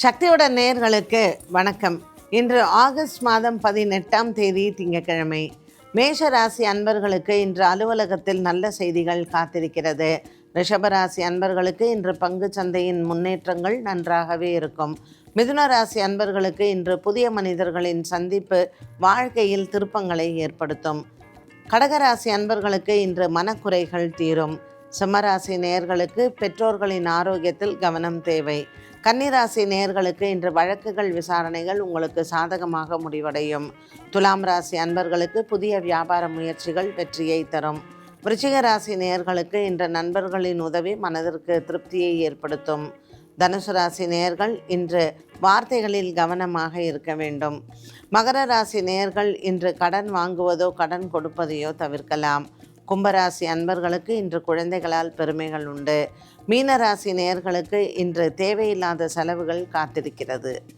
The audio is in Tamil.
சக்தியோட நேயர்களுக்கு வணக்கம். இன்று ஆகஸ்ட் மாதம் 18ஆம் தேதி திங்கட்கிழமை. மேஷ ராசி அன்பர்களுக்கு இன்று அலுவலகத்தில் நல்ல செய்திகள் காத்திருக்கிறது. ரிஷபராசி அன்பர்களுக்கு இன்று பங்கு சந்தையின் முன்னேற்றங்கள் நன்றாகவே இருக்கும். மிதுன ராசி அன்பர்களுக்கு இன்று புதிய மனிதர்களின் சந்திப்பு வாழ்க்கையில் திருப்பங்களை ஏற்படுத்தும். கடகராசி அன்பர்களுக்கு இன்று மனக்குறைகள் தீரும். சிம்மராசி நேயர்களுக்கு பெற்றோர்களின் ஆரோக்கியத்தில் கவனம் தேவை. கன்னிராசி நேயர்களுக்கு இன்று வழக்குகள் விசாரணைகள் உங்களுக்கு சாதகமாக முடிவடையும். துலாம் ராசி அன்பர்களுக்கு புதிய வியாபார முயற்சிகள் வெற்றியை தரும். விருச்சிக ராசி நேயர்களுக்கு இன்று நண்பர்களின் உதவி மனதிற்கு திருப்தியை ஏற்படுத்தும். தனுசு ராசி நேயர்கள் இன்று வார்த்தைகளில் கவனமாக இருக்க வேண்டும். மகர ராசி நேயர்கள் இன்று கடன் வாங்குவதோ கடன் கொடுப்பதையோ தவிர்க்கலாம். கும்பராசி அன்பர்களுக்கு இன்று குழந்தைகளால் பெருமைகள் உண்டு. மீனராசி நேயர்களுக்கு இன்று தேவையில்லாத செலவுகள் காத்திருக்கிறது.